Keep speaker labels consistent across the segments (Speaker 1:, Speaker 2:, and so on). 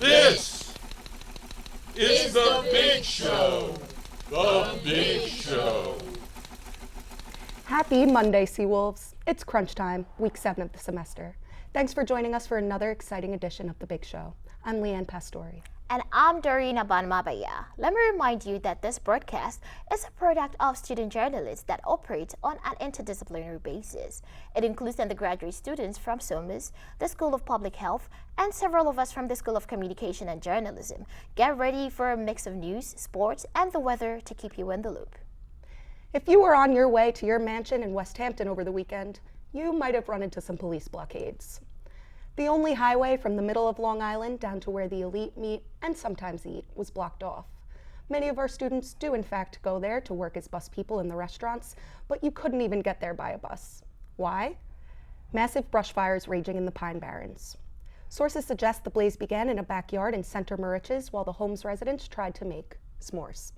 Speaker 1: This is the Big Show. The Big Show.
Speaker 2: Happy Monday, Seawolves. It's crunch time, week 7 of the semester. Thanks for joining us for another exciting edition of The Big Show. I'm Leanne Pastori.
Speaker 3: And I'm Dorina Banmabaya. Let me remind you that this broadcast is a product of student journalists that operate on an interdisciplinary basis. It includes undergraduate students from SOMAS, the School of Public Health, and several of us from the School of Communication and Journalism. Get ready for a mix of news, sports, and the weather to keep you in the loop.
Speaker 2: If you were on your way to your mansion in West Hampton over the weekend, you might have run into some police blockades. The only highway from the middle of Long Island down to where the elite meet and sometimes eat was blocked off. Many of our students do in fact go there to work as bus people in the restaurants, but you couldn't even get there by a bus. Why? Massive brush fires raging in the Pine Barrens. Sources suggest the blaze began in a backyard in Center Moriches while the home's residents tried to make s'mores.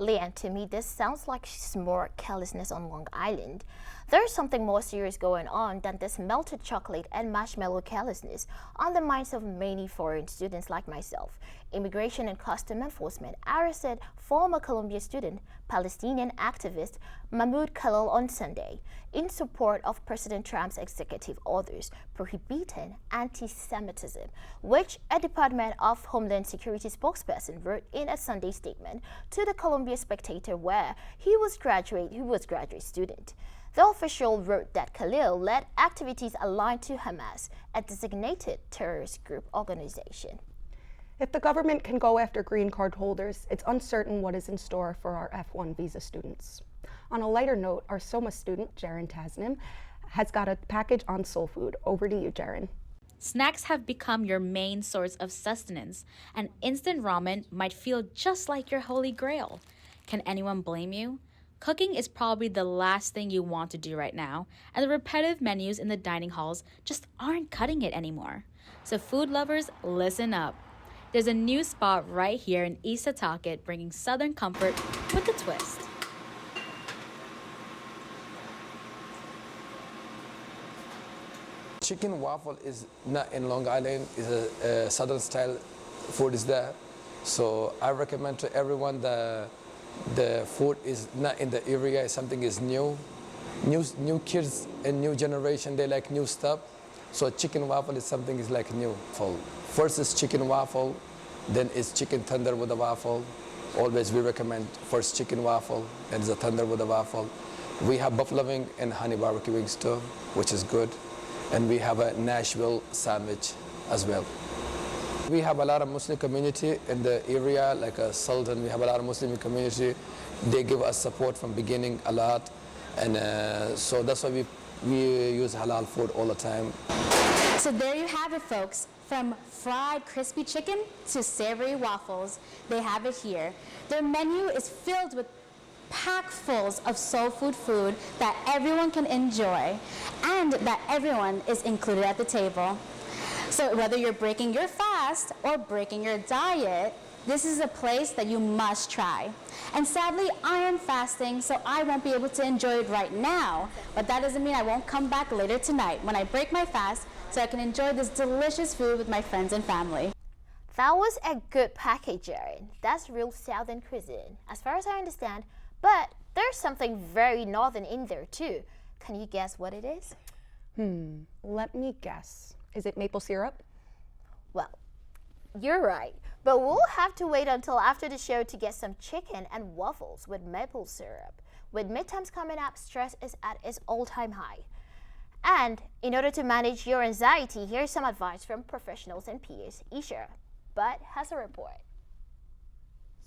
Speaker 3: Leanne, to me, this sounds like s'more carelessness on Long Island. There's something more serious going on than this melted chocolate and marshmallow carelessness on the minds of many foreign students like myself. Immigration and Customs Enforcement arrested former Columbia student, Palestinian activist Mahmoud Khalil on Sunday in support of President Trump's executive orders prohibiting anti-Semitism, which a Department of Homeland Security spokesperson wrote in a Sunday statement to the Columbia Spectator, where he was graduate student. The official wrote that Khalil led activities aligned to Hamas, a designated terrorist group organization.
Speaker 2: If the government can go after green card holders, it's uncertain what is in store for our F1 visa students. On a lighter note, our SOMA student, Jaren Tasnim, has got a package on soul food. Over to you, Jaren.
Speaker 4: Snacks have become your main source of sustenance, and instant ramen might feel just like your holy grail. Can anyone blame you? Cooking is probably the last thing you want to do right now, and the repetitive menus in the dining halls just aren't cutting it anymore. So food lovers, listen up. There's a new spot right here in East Setauket bringing Southern comfort with a twist.
Speaker 5: Chicken waffle is not in Long Island, it's a Southern style food is there. So I recommend to everyone the food is not in the area, something is new. New kids and new generation, they like new stuff. So chicken waffle is something is like new. First is chicken waffle, then is chicken tender with a waffle. Always we recommend first chicken waffle, then is a tender with a waffle. We have buffalo wing and honey barbecue wings too, which is good. And we have a Nashville sandwich as well. We have a lot of Muslim community in the area, like Sultan, we have a lot of Muslim community. They give us support from beginning a lot. And so that's why we use halal food all the time.
Speaker 6: So there you have it, folks. From fried crispy chicken to savory waffles, they have it here. Their menu is filled with packfuls of soul food that everyone can enjoy and that everyone is included at the table. So whether you're breaking your fast or breaking your diet, this is a place that you must try. And sadly, I am fasting, so I won't be able to enjoy it right now, but that doesn't mean I won't come back later tonight when I break my fast so I can enjoy this delicious food with my friends and family.
Speaker 3: That was a good package, Jaren. That's real Southern cuisine, as far as I understand, but there's something very Northern in there too. Can you guess what it is?
Speaker 2: Let me guess. Is it maple syrup?
Speaker 3: Well, you're right, but we'll have to wait until after the show to get some chicken and waffles with maple syrup. With midterms coming up, stress is at its all-time high. And in order to manage your anxiety, here's some advice from professionals and peers. Isha Butt has a report.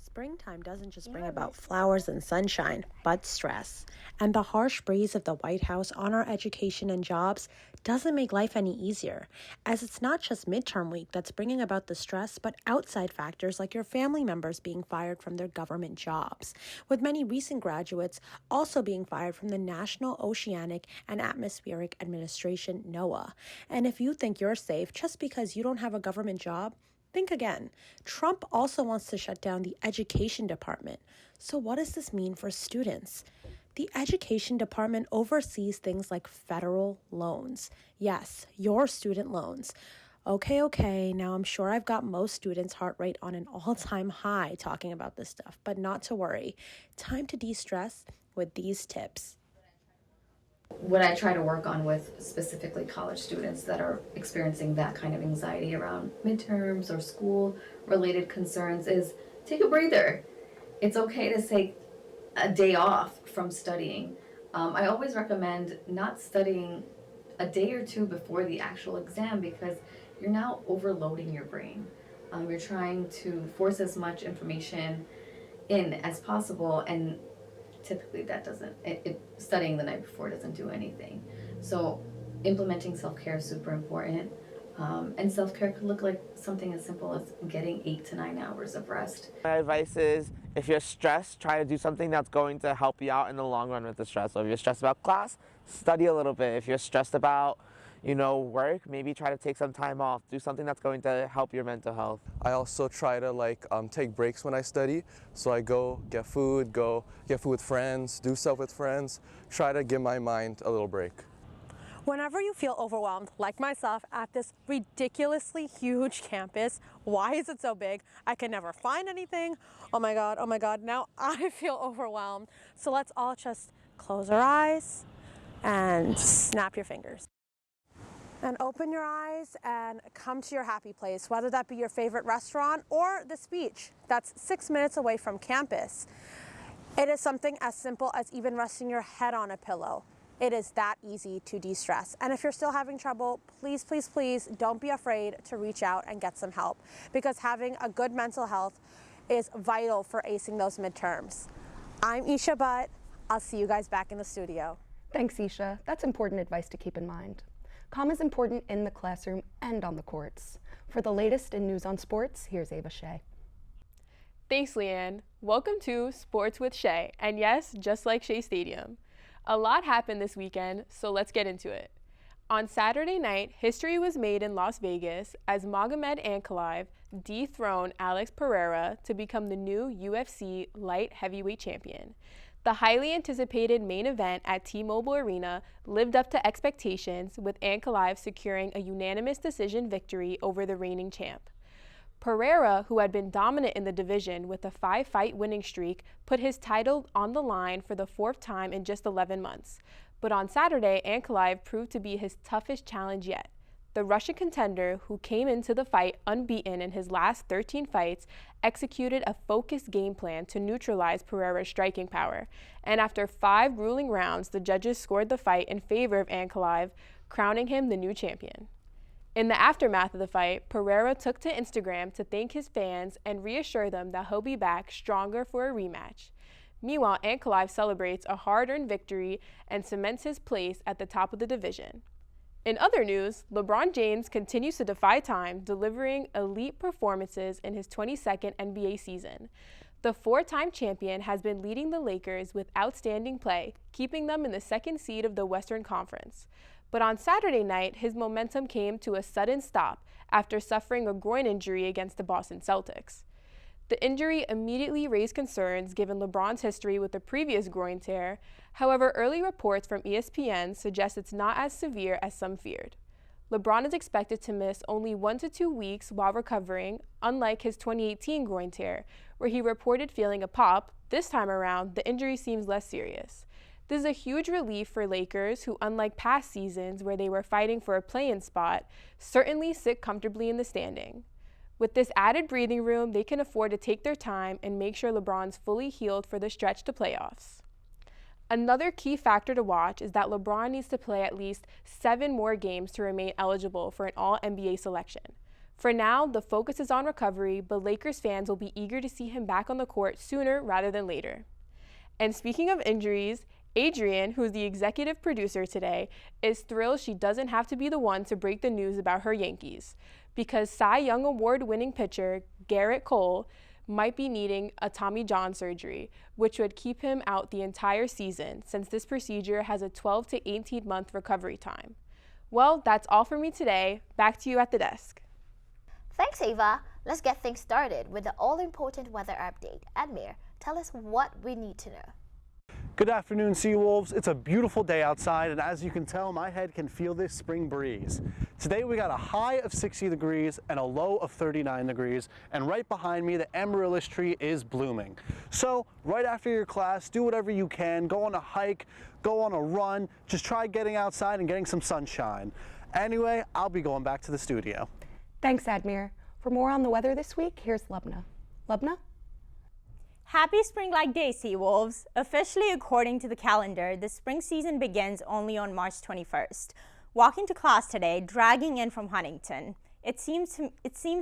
Speaker 7: Springtime doesn't just bring about flowers and sunshine, but stress. And the harsh breeze of the White House on our education and jobs doesn't make life any easier, as it's not just midterm week that's bringing about the stress, but outside factors like your family members being fired from their government jobs, with many recent graduates also being fired from the National Oceanic and Atmospheric Administration, NOAA. And if you think you're safe just because you don't have a government job, think again. Trump also wants to shut down the education department. So what does this mean for students? The education department oversees things like federal loans. Yes, your student loans. Okay, now I'm sure I've got most students' heart rate on an all-time high talking about this stuff, but not to worry. Time to de-stress with these tips.
Speaker 8: What I try to work on with specifically college students that are experiencing that kind of anxiety around midterms or school-related concerns is take a breather. It's okay to take a day off from studying. I always recommend not studying a day or two before the actual exam because you're now overloading your brain. You're trying to force as much information in as possible, and typically that doesn't, studying the night before doesn't do anything. So implementing self-care is super important. And self-care could look like something as simple as getting 8 to 9 hours of rest.
Speaker 9: My advice is, if you're stressed, try to do something that's going to help you out in the long run with the stress. So if you're stressed about class, study a little bit. If you're stressed about, work, maybe try to take some time off. Do something that's going to help your mental health.
Speaker 10: I also try to take breaks when I study. So I go get food with friends, do stuff with friends, try to give my mind a little break.
Speaker 7: Whenever you feel overwhelmed, like myself, at this ridiculously huge campus, why is it so big? I can never find anything. Oh my God, now I feel overwhelmed. So let's all just close our eyes and snap your fingers. And open your eyes and come to your happy place, whether that be your favorite restaurant or this beach that's 6 minutes away from campus. It is something as simple as even resting your head on a pillow. It is that easy to de-stress. And if you're still having trouble, please, please, please don't be afraid to reach out and get some help, because having a good mental health is vital for acing those midterms. I'm Isha Butt. I'll see you guys back in the studio.
Speaker 2: Thanks, Isha. That's important advice to keep in mind. Calm is important in the classroom and on the courts. For the latest in news on sports, here's Ava Shea.
Speaker 11: Thanks, Leanne. Welcome to Sports with Shea, and yes, just like Shea Stadium. A lot happened this weekend, so let's get into it. On Saturday night, history was made in Las Vegas as Magomed Ankalaev dethroned Alex Pereira to become the new UFC light heavyweight champion. The highly anticipated main event at T-Mobile Arena lived up to expectations, with Ankalaev securing a unanimous decision victory over the reigning champ. Pereira, who had been dominant in the division with a 5-fight winning streak, put his title on the line for the 4th time in just 11 months. But on Saturday, Ankalaev proved to be his toughest challenge yet. The Russian contender, who came into the fight unbeaten in his last 13 fights, executed a focused game plan to neutralize Pereira's striking power. And after 5 grueling rounds, the judges scored the fight in favor of Ankalaev, crowning him the new champion. In the aftermath of the fight, Pereira took to Instagram to thank his fans and reassure them that he'll be back stronger for a rematch. Meanwhile, Ankalaev celebrates a hard-earned victory and cements his place at the top of the division. In other news, LeBron James continues to defy time, delivering elite performances in his 22nd NBA season. The 4-time champion has been leading the Lakers with outstanding play, keeping them in the 2nd seed of the Western Conference. But on Saturday night, his momentum came to a sudden stop after suffering a groin injury against the Boston Celtics. The injury immediately raised concerns given LeBron's history with the previous groin tear. However, early reports from ESPN suggest it's not as severe as some feared. LeBron is expected to miss only 1 to 2 weeks while recovering, unlike his 2018 groin tear, where he reported feeling a pop. This time around, the injury seems less serious. This is a huge relief for Lakers, who, unlike past seasons where they were fighting for a play-in spot, certainly sit comfortably in the standing. With this added breathing room, they can afford to take their time and make sure LeBron's fully healed for the stretch to playoffs. Another key factor to watch is that LeBron needs to play at least 7 more games to remain eligible for an All-NBA selection. For now, the focus is on recovery, but Lakers fans will be eager to see him back on the court sooner rather than later. And speaking of injuries, Adrienne, who's the executive producer today, is thrilled she doesn't have to be the one to break the news about her Yankees, because Cy Young Award-winning pitcher Garrett Cole might be needing a Tommy John surgery, which would keep him out the entire season, since this procedure has a 12 to 18-month recovery time. Well, that's all for me today. Back to you at the desk.
Speaker 3: Thanks, Ava. Let's get things started with the all-important weather update. Admir, tell us what we need to know.
Speaker 12: Good afternoon, Seawolves. It's a beautiful day outside, and as you can tell, my head can feel this spring breeze. Today we got a high of 60 degrees and a low of 39 degrees, and right behind me, the amaryllis tree is blooming. So right after your class, do whatever you can, go on a hike, go on a run, just try getting outside and getting some sunshine. Anyway, I'll be going back to the studio.
Speaker 2: Thanks, Admir. For more on the weather this week, here's Lubna. Lubna?
Speaker 13: Happy spring-like day, Seawolves. Officially, according to the calendar, the spring season begins only on March 21st. Walking to class today, dragging in from Huntington, it seems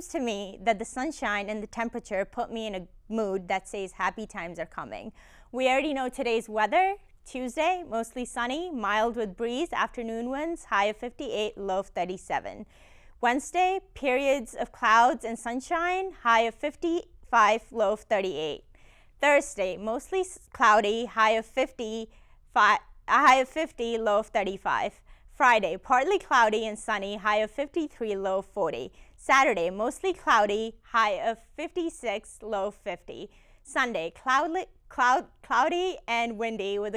Speaker 13: to me that the sunshine and the temperature put me in a mood that says happy times are coming. We already know today's weather. Tuesday, mostly sunny, mild with breeze, afternoon winds, high of 58, low of 37. Wednesday, periods of clouds and sunshine, high of 55, low of 38. Thursday, mostly cloudy, high of 50, low of 35. Friday, partly cloudy and sunny, high of 53, low of 40. Saturday, mostly cloudy, high of 56, low of 50. Sunday, cloudy and windy with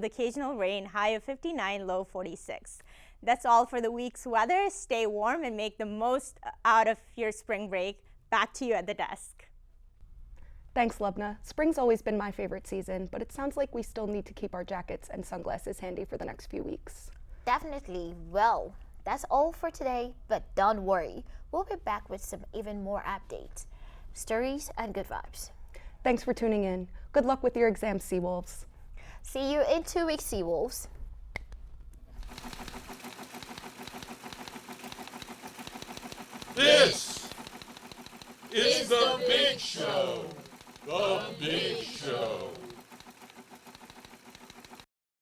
Speaker 13: occasional rain, high of 59, low of 46. That's all for the week's weather. Stay warm and make the most out of your spring break. Back to you at the desk.
Speaker 2: Thanks, Lubna. Spring's always been my favorite season, but it sounds like we still need to keep our jackets and sunglasses handy for the next few weeks.
Speaker 3: Definitely. Well, that's all for today, but don't worry. We'll be back with some even more updates, stories, and good vibes.
Speaker 2: Thanks for tuning in. Good luck with your exams, Seawolves.
Speaker 3: See you in 2 weeks, Seawolves.
Speaker 1: This is The Big Show. The Big Show.